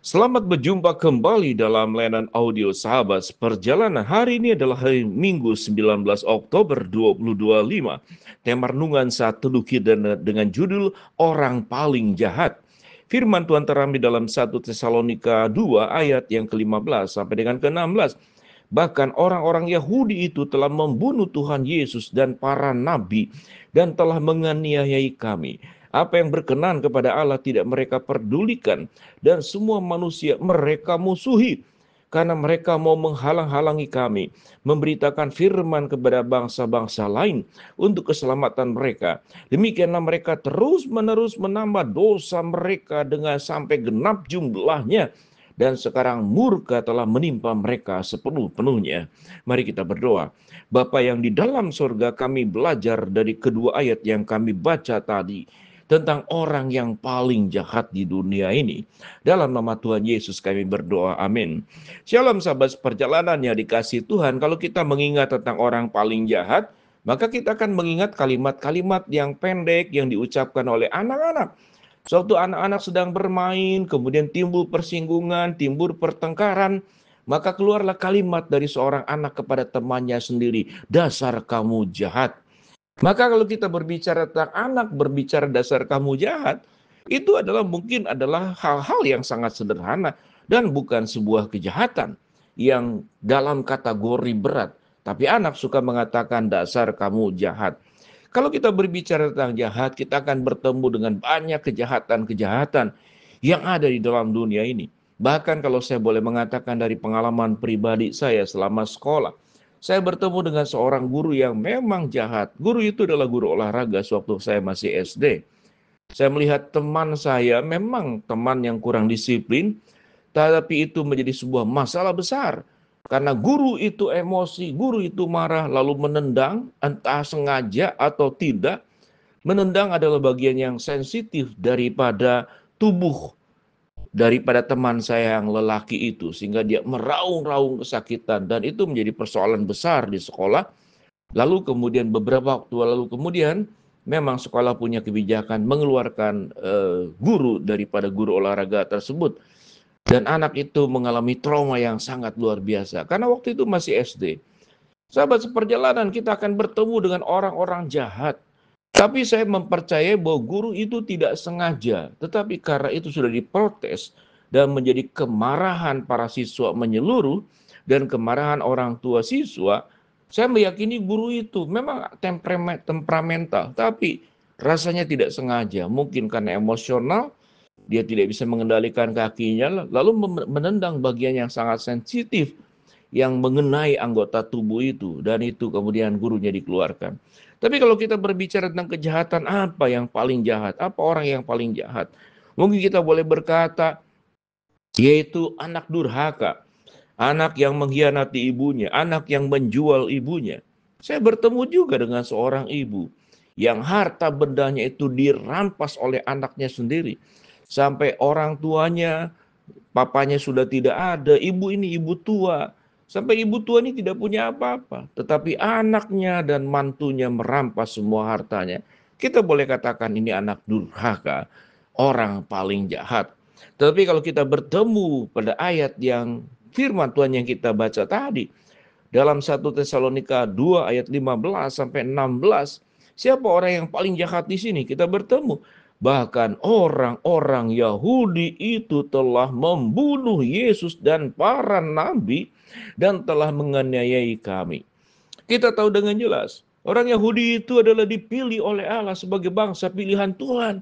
Selamat berjumpa kembali dalam layanan audio sahabat perjalanan. Hari ini adalah hari Minggu 19 Oktober 2025. Tema renungan saat teduh kita dengan judul Orang Paling Jahat. Firman Tuhan terambil dalam 1 Tesalonika 2 ayat yang ke-15 sampai dengan ke-16. Bahkan orang-orang Yahudi itu telah membunuh Tuhan Yesus dan para nabi dan telah menganiayai kami. Apa yang berkenan kepada Allah tidak mereka pedulikan, dan semua manusia mereka musuhi. Karena mereka mau menghalang-halangi kami, memberitakan firman kepada bangsa-bangsa lain untuk keselamatan mereka. Demikianlah mereka terus-menerus menambah dosa mereka dengan sampai genap jumlahnya. Dan sekarang murka telah menimpa mereka sepenuh-penuhnya. Mari kita berdoa. Bapa yang di dalam surga, kami belajar dari kedua ayat yang kami baca tadi tentang orang yang paling jahat di dunia ini. Dalam nama Tuhan Yesus kami berdoa, amin. Shalom sahabat perjalanan yang dikasihi Tuhan. Kalau kita mengingat tentang orang paling jahat, maka kita akan mengingat kalimat-kalimat yang pendek yang diucapkan oleh anak-anak. Suatu anak-anak sedang bermain, kemudian timbul persinggungan, timbul pertengkaran, maka keluarlah kalimat dari seorang anak kepada temannya sendiri, dasar kamu jahat. Maka kalau kita berbicara tentang anak, berbicara dasar kamu jahat, itu mungkin adalah hal-hal yang sangat sederhana dan bukan sebuah kejahatan yang dalam kategori berat. Tapi anak suka mengatakan dasar kamu jahat. Kalau kita berbicara tentang jahat, kita akan bertemu dengan banyak kejahatan-kejahatan yang ada di dalam dunia ini. Bahkan kalau saya boleh mengatakan dari pengalaman pribadi saya selama sekolah, saya bertemu dengan seorang guru yang memang jahat. Guru itu adalah guru olahraga sewaktu saya masih SD. Saya melihat teman saya memang teman yang kurang disiplin, tapi itu menjadi sebuah masalah besar. Karena guru itu emosi, guru itu marah, lalu menendang, entah sengaja atau tidak. Menendang adalah bagian yang sensitif daripada tubuh daripada teman saya yang lelaki itu, sehingga dia meraung-raung kesakitan, dan itu menjadi persoalan besar di sekolah. Lalu kemudian beberapa waktu lalu kemudian memang sekolah punya kebijakan mengeluarkan guru daripada guru olahraga tersebut, dan anak itu mengalami trauma yang sangat luar biasa karena waktu itu masih SD. Sahabat seperjalanan, kita akan bertemu dengan orang-orang jahat. Tapi saya mempercayai bahwa guru itu tidak sengaja, tetapi karena itu sudah diprotes dan menjadi kemarahan para siswa menyeluruh dan kemarahan orang tua siswa, saya meyakini guru itu memang temperamental, tapi rasanya tidak sengaja. Mungkin karena emosional, dia tidak bisa mengendalikan kakinya, lalu menendang bagian yang sangat sensitif yang mengenai anggota tubuh itu, dan itu kemudian gurunya dikeluarkan. Tapi kalau kita berbicara tentang kejahatan, apa yang paling jahat? Apa orang yang paling jahat? Mungkin kita boleh berkata, yaitu anak durhaka, anak yang mengkhianati ibunya, anak yang menjual ibunya. Saya bertemu juga dengan seorang ibu yang harta bendanya itu dirampas oleh anaknya sendiri. Sampai orang tuanya, papanya sudah tidak ada, ibu ini ibu tua. Sampai ibu tua ini tidak punya apa-apa. Tetapi anaknya dan mantunya merampas semua hartanya. Kita boleh katakan ini anak durhaka, orang paling jahat. Tetapi kalau kita bertemu pada ayat yang firman Tuhan yang kita baca tadi, dalam 1 Tesalonika 2 ayat 15 sampai 16, siapa orang yang paling jahat di sini? Kita bertemu. Bahkan orang-orang Yahudi itu telah membunuh Yesus dan para nabi dan telah menganiayai kami. Kita tahu dengan jelas, orang Yahudi itu adalah dipilih oleh Allah sebagai bangsa pilihan Tuhan.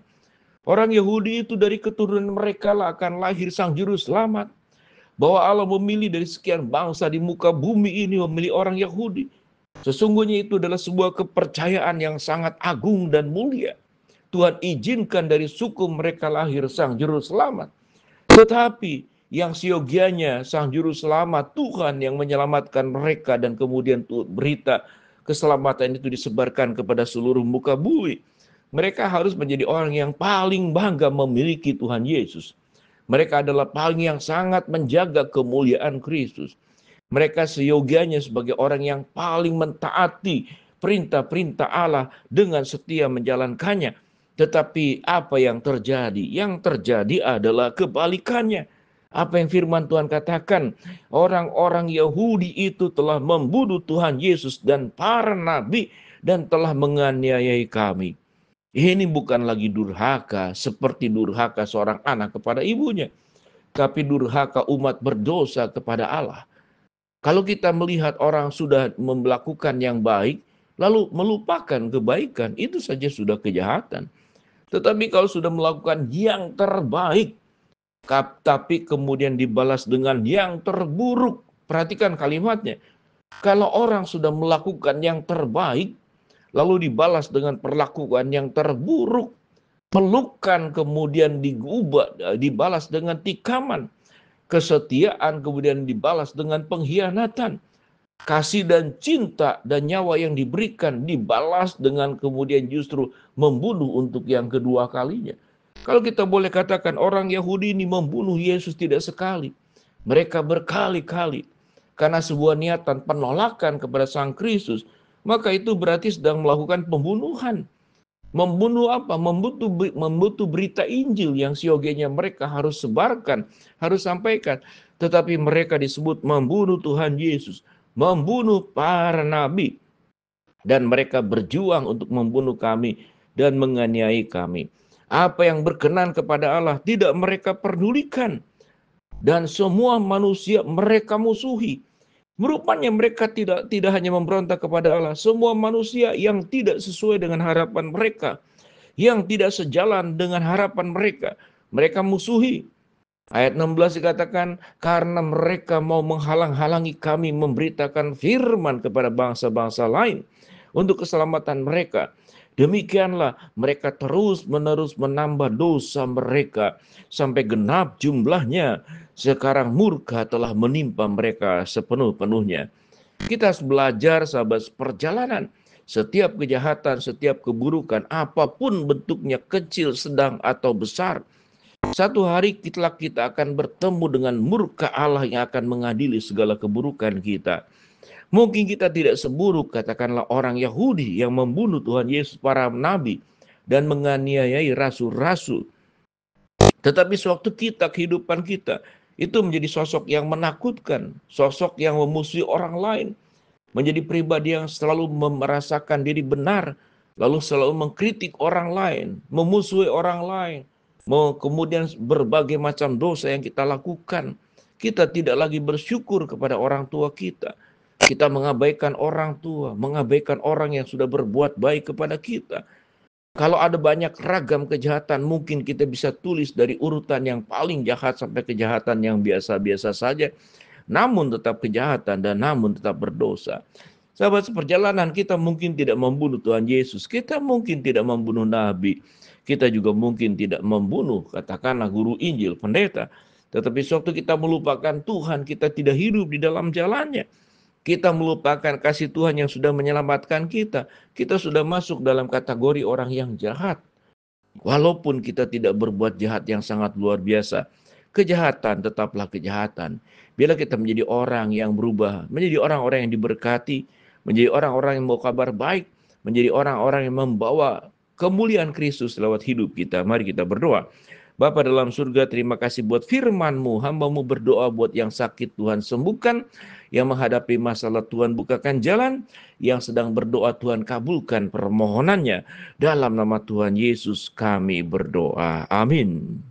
Orang Yahudi itu dari keturunan mereka lah akan lahir sang juru selamat. Bahwa Allah memilih dari sekian bangsa di muka bumi ini, memilih orang Yahudi. Sesungguhnya itu adalah sebuah kepercayaan yang sangat agung dan mulia. Tuhan izinkan dari suku mereka lahir sang juru selamat. Tetapi yang siogianya sang juru selamat, Tuhan yang menyelamatkan mereka, dan kemudian berita keselamatan itu disebarkan kepada seluruh muka bumi. Mereka harus menjadi orang yang paling bangga memiliki Tuhan Yesus. Mereka adalah paling yang sangat menjaga kemuliaan Kristus. Mereka seyogianya sebagai orang yang paling mentaati perintah-perintah Allah dengan setia menjalankannya. Tetapi apa yang terjadi? Yang terjadi adalah kebalikannya. Apa yang firman Tuhan katakan? Orang-orang Yahudi itu telah membunuh Tuhan Yesus dan para nabi dan telah menganiayai kami. Ini bukan lagi durhaka seperti durhaka seorang anak kepada ibunya, tapi durhaka umat berdosa kepada Allah. Kalau kita melihat orang sudah melakukan yang baik, lalu melupakan kebaikan, itu saja sudah kejahatan. Tetapi kalau sudah melakukan yang terbaik, tapi kemudian dibalas dengan yang terburuk, perhatikan kalimatnya. Kalau orang sudah melakukan yang terbaik, lalu dibalas dengan perlakuan yang terburuk, pelukan kemudian dibalas dengan tikaman, kesetiaan kemudian dibalas dengan pengkhianatan, kasih dan cinta dan nyawa yang diberikan dibalas dengan kemudian justru membunuh untuk yang kedua kalinya. Kalau kita boleh katakan orang Yahudi ini membunuh Yesus tidak sekali, mereka berkali-kali karena sebuah niatan penolakan kepada Sang Kristus, maka itu berarti sedang melakukan pembunuhan. Membunuh apa? Membunuh berita Injil yang siogenya mereka harus sebarkan, harus sampaikan. Tetapi mereka disebut membunuh Tuhan Yesus, membunuh para nabi. Dan mereka berjuang untuk membunuh kami dan menganiayai kami. Apa yang berkenan kepada Allah tidak mereka pedulikan. Dan semua manusia mereka musuhi. Rupanya mereka tidak hanya memberontak kepada Allah. Semua manusia yang tidak sesuai dengan harapan mereka, yang tidak sejalan dengan harapan mereka, mereka musuhi. Ayat 16 dikatakan, karena mereka mau menghalang-halangi kami memberitakan firman kepada bangsa-bangsa lain untuk keselamatan mereka. Demikianlah mereka terus-menerus menambah dosa mereka sampai genap jumlahnya. Sekarang murka telah menimpa mereka sepenuh-penuhnya. Kita harus belajar, sahabat, perjalanan. Setiap kejahatan, setiap keburukan, apapun bentuknya, kecil, sedang, atau besar, satu hari kita akan bertemu dengan murka Allah yang akan mengadili segala keburukan kita. Mungkin kita tidak seburuk katakanlah orang Yahudi yang membunuh Tuhan Yesus, para nabi, dan menganiayai rasul-rasul. Tetapi sewaktu kehidupan kita, itu menjadi sosok yang menakutkan, sosok yang memusuhi orang lain, menjadi pribadi yang selalu merasakan diri benar, lalu selalu mengkritik orang lain, memusuhi orang lain, kemudian berbagai macam dosa yang kita lakukan. Kita tidak lagi bersyukur kepada orang tua kita. Kita mengabaikan orang tua, mengabaikan orang yang sudah berbuat baik kepada kita. Kalau ada banyak ragam kejahatan, mungkin kita bisa tulis dari urutan yang paling jahat sampai kejahatan yang biasa-biasa saja. Namun tetap kejahatan dan namun tetap berdosa. Sahabat, seperjalanan kita mungkin tidak membunuh Tuhan Yesus. Kita mungkin tidak membunuh Nabi. Kita juga mungkin tidak membunuh, katakanlah guru Injil, pendeta. Tetapi sewaktu kita melupakan Tuhan, kita tidak hidup di dalam jalannya. Kita melupakan kasih Tuhan yang sudah menyelamatkan kita. Kita sudah masuk dalam kategori orang yang jahat. Walaupun kita tidak berbuat jahat yang sangat luar biasa, kejahatan tetaplah kejahatan. Bila kita menjadi orang yang berubah, menjadi orang-orang yang diberkati, menjadi orang-orang yang membawa kabar baik, menjadi orang-orang yang membawa kemuliaan Kristus lewat hidup kita. Mari kita berdoa. Bapa dalam surga, terima kasih buat firman-Mu. Hamba-Mu berdoa buat yang sakit Tuhan sembuhkan, yang menghadapi masalah Tuhan bukakan jalan, yang sedang berdoa Tuhan kabulkan permohonannya. Dalam nama Tuhan Yesus kami berdoa. Amin.